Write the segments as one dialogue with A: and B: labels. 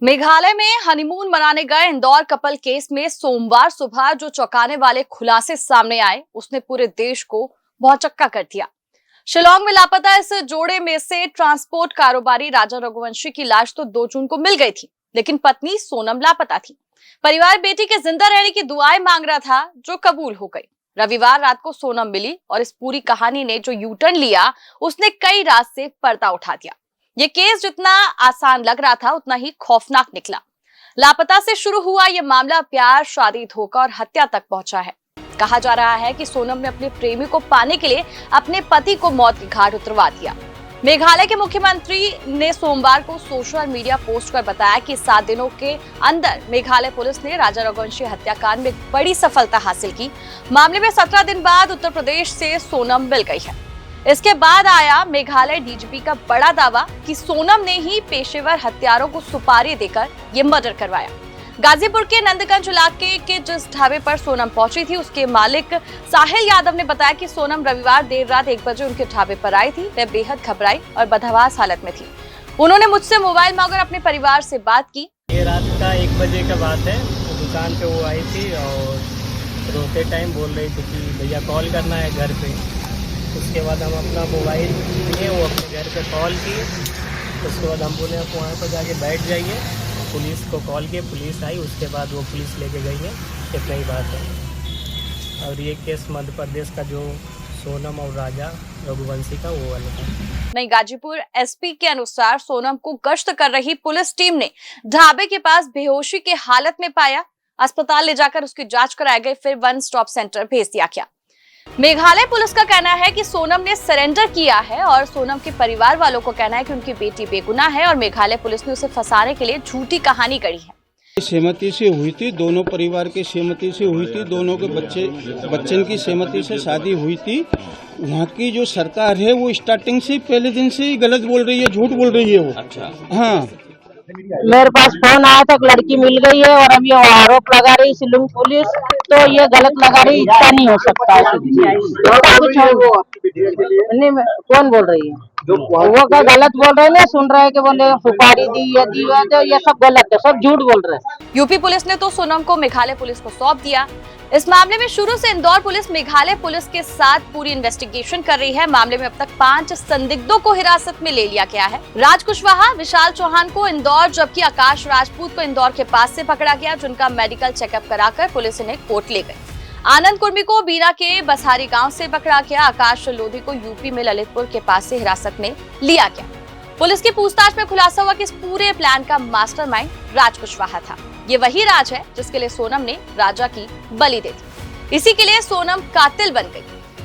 A: मेघालय में हनीमून मनाने गए इंदौर कपल केस में सोमवार सुबह जो चौंकाने वाले खुलासे सामने आए, उसने पूरे देश को भौचक्का कर दिया। शिलांग में लापता इस जोड़े में से ट्रांसपोर्ट कारोबारी राजा रघुवंशी की लाश तो 2 जून को मिल गई थी, लेकिन पत्नी सोनम लापता थी। परिवार बेटी के जिंदा रहने की दुआएं मांग रहा था, जो कबूल हो गई। रविवार रात को सोनम मिली और इस पूरी कहानी ने जो यू टर्न लिया, उसने कई रात से पर्दा उठा दिया। ये केस जितना आसान लग रहा था, उतना ही खौफनाक निकला। लापता से शुरू हुआ ये मामला प्यार, शादी, धोखा और हत्या तक पहुंचा है। कहा जा रहा है कि सोनम ने अपने प्रेमी को पाने के लिए अपने पति को मौत के घाट उतरवा दिया। मेघालय के मुख्यमंत्री ने सोमवार को सोशल मीडिया पोस्ट कर बताया कि 7 दिनों के अंदर मेघालय पुलिस ने राजा रघुवंशी हत्याकांड में बड़ी सफलता हासिल की। मामले में 17 दिन बाद उत्तर प्रदेश से सोनम मिल गई है। इसके बाद आया मेघालय डीजीपी का बड़ा दावा कि सोनम ने ही पेशेवर हत्यारों को सुपारी देकर ये मर्डर करवाया। गाजीपुर के नंदगंज इलाके के जिस ढाबे पर सोनम पहुंची थी, उसके मालिक साहिल यादव ने बताया कि सोनम रविवार देर रात 1 बजे उनके ढाबे पर आई थी। वह बेहद घबराई और बदहवास हालत में थी। उन्होंने मुझसे मोबाइल मांगकर अपने परिवार से बात की।
B: ये रात का 1 बजे का बात है। दुकान पे वो आई थी और रोते टाइम बोल रही थी कि भैया कॉल करना है घर पे। उसके बाद हम अपना मोबाइल लिए, वो अपने घर पे कॉल की। उसके बाद हम बोले आप वहाँ पर जाके बैठ जाइए। पुलिस को कॉल किए, पुलिस आई। उसके बाद वो पुलिस लेके गई है। इतना ही बात है। और ये केस मध्य प्रदेश का जो सोनम और राजा रघुवंशी का वो वाला था।
A: नई गाजीपुर एसपी के अनुसार सोनम को गश्त कर रही पुलिस टीम ने ढाबे के पास बेहोशी के हालत में पाया। अस्पताल ले जाकर उसकी जांच कराई गई, फिर 1 स्टॉप सेंटर भेज दिया गया। मेघालय पुलिस का कहना है कि सोनम ने सरेंडर किया है और सोनम के परिवार वालों को कहना है कि उनकी बेटी बेगुनाह है और मेघालय पुलिस ने उसे फंसाने के लिए झूठी कहानी गढ़ी है।
C: सहमति से हुई थी, दोनों परिवार की सहमति से हुई थी, दोनों के बच्चन की सहमति से शादी हुई थी। वहाँ की जो सरकार है वो स्टार्टिंग से पहले दिन से ही गलत बोल रही है, झूठ बोल रही है वो। अच्छा, हाँ।
D: मेरे पास फोन आया था, लड़की मिल गई है और अभी आरोप लगा रही शिलांग पुलिस, तो ये गलत लगा रही। इतना नहीं हो सकता है। नहीं, कौन बोल रही है? वो क्या गलत बोल रहे हैं? सुन रहे हैं कि बोले सुपारी दी, ये दी, ये सब गलत है, सब झूठ बोल रहे हैं।
A: यूपी पुलिस ने तो सोनम को मेघालय पुलिस को सौंप दिया। इस मामले में शुरू से इंदौर पुलिस मेघालय पुलिस के साथ पूरी इन्वेस्टिगेशन कर रही है। मामले में अब तक 5 संदिग्धों को हिरासत में ले लिया गया है। राज कुशवाहा, विशाल चौहान को इंदौर, जबकि आकाश राजपूत को इंदौर के पास से पकड़ा गया, जिनका मेडिकल चेकअप कराकर पुलिस इन्हें कोर्ट ले गई। आनंद कुर्मी को बीना के बसहारी गांव से पकड़ा गया। आकाश लोधी को यूपी में ललितपुर के पास से हिरासत में लिया गया। पुलिस की पूछताछ में खुलासा हुआ कि इस पूरे प्लान का मास्टरमाइंड राज कुशवाहा था। ये वही राज है जिसके लिए सोनम ने राजा की बलि दे दी। इसी के लिए सोनम कातिल बन गई।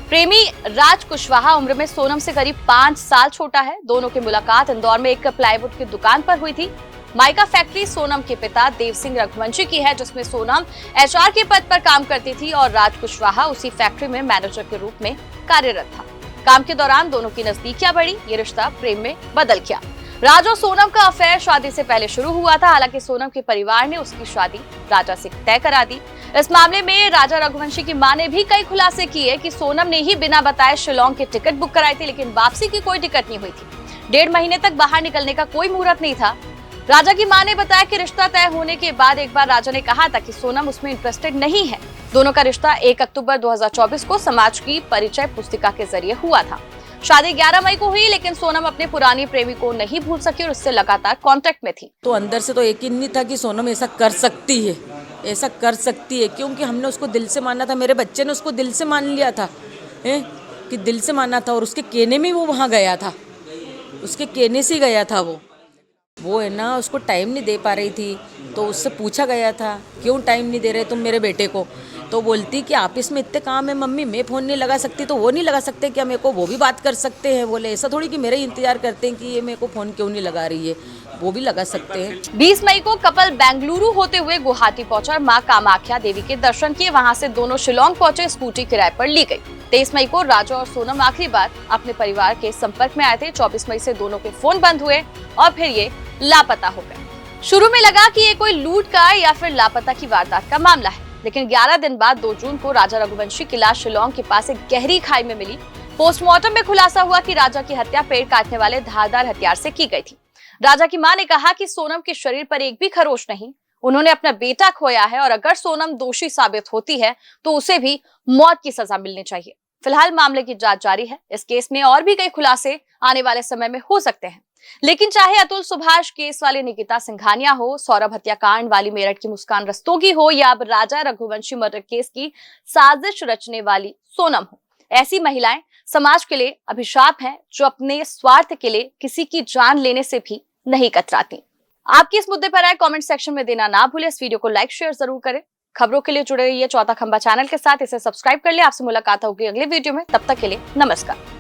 A: प्रेमी राज कुशवाहा उम्र में सोनम से करीब 5 साल छोटा है। दोनों की मुलाकात इंदौर में एक प्लाईवुड की दुकान पर हुई थी। माइका फैक्ट्री सोनम के पिता देव सिंह रघुवंशी की है, जिसमें सोनम एचआर के पद पर काम करती थी और राज कुशवाहा उसी फैक्ट्री में मैनेजर के रूप में कार्यरत था। काम के दौरान दोनों की नजदीकियां बढ़ी। ये रिश्ता प्रेम में बदल गया। राज और सोनम का अफेयर शादी से पहले शुरू हुआ था। हालांकि सोनम के परिवार ने उसकी शादी राजा से तय करा दी। इस मामले में राजा रघुवंशी की मां ने भी कई खुलासे किए कि सोनम ने ही बिना बताए शिलांग की टिकट बुक कराई थी, लेकिन वापसी की कोई टिकट नहीं हुई थी। 1.5 महीने तक बाहर निकलने का कोई मुहूर्त नहीं था। राजा की मां ने बताया कि रिश्ता तय होने के बाद एक बार राजा ने कहा था कि सोनम उसमें इंटरेस्टेड नहीं है। दोनों का रिश्ता 1 अक्टूबर 2024 को समाज की परिचय पुस्तिका के जरिए हुआ था। शादी 11 मई को हुई, लेकिन सोनम अपने पुरानी प्रेमी को नहीं भूल सकी और उससे लगातार कांटेक्ट में थी।
E: तो अंदर से तो यकीन नहीं था कि सोनम ऐसा कर सकती है, ऐसा कर सकती है, क्योंकि हमने उसको दिल से माना था। मेरे बच्चे ने उसको दिल से मान लिया था, कि दिल से माना था। और उसके कहने में वो वहाँ गया था, उसके कहने से गया था। वो है ना, उसको टाइम नहीं दे पा रही थी, तो उससे पूछा गया था क्यों टाइम नहीं दे रहे तुम मेरे बेटे को। तो बोलती कि ऑफिस में इतने काम है मम्मी, मैं फ़ोन नहीं लगा सकती। तो वो नहीं लगा सकते क्या मेरे को? वो भी बात कर सकते हैं। बोले ऐसा थोड़ी कि मेरे इंतजार करते हैं कि ये मेरे को फ़ोन क्यों नहीं लगा रही है, वो भी लगा सकते हैं।
A: 20 मई को कपल बेंगलुरु होते हुए गुवाहाटी पहुंचा और मां कामाख्या देवी के दर्शन किए। वहां से दोनों शिलांग पहुंचे। स्कूटी किराए पर ली गई। 23 मई को राजा और सोनम आखिरी बार अपने परिवार के संपर्क में आए थे। 24 मई से दोनों के फोन बंद हुए और फिर ये लापता हो गए। शुरू में लगा कि ये कोई लूट का या फिर लापता की वारदात का मामला है, लेकिन 11 दिन बाद 2 जून को राजा रघुवंशी की लाश शिलांग के पास एक गहरी खाई में मिली। पोस्टमार्टम में खुलासा हुआ कि राजा की हत्या पेड़ काटने वाले धारदार हथियार से की गई थी। राजा की मां ने कहा कि सोनम के शरीर पर एक भी खरोच नहीं, उन्होंने अपना बेटा खोया है और अगर सोनम दोषी साबित होती है तो उसे भी मौत की सजा मिलनी चाहिए। फिलहाल मामले की जांच जारी है। इस केस में और भी कई खुलासे आने वाले समय में हो सकते हैं, लेकिन चाहे अतुल सुभाष केस वाली निकिता सिंघानिया हो, सौरभ हत्याकांड वाली मेरठ की मुस्कान रस्तोगी हो या अब राजा रघुवंशी मर्डर केस की साजिश रचने वाली सोनम हो, ऐसी महिलाएं समाज के लिए अभिशाप हैं जो अपने स्वार्थ के लिए किसी की जान लेने से भी नहीं कतराती। आपकी इस मुद्दे पर राय कमेंट सेक्शन में देना ना भूलें। इस वीडियो को लाइक शेयर जरूर करें। खबरों के लिए जुड़े रहिए चौथा खंबा चैनल के साथ। इसे सब्सक्राइब कर ले। आपसे मुलाकात होगी अगले वीडियो में। तब तक के लिए नमस्कार।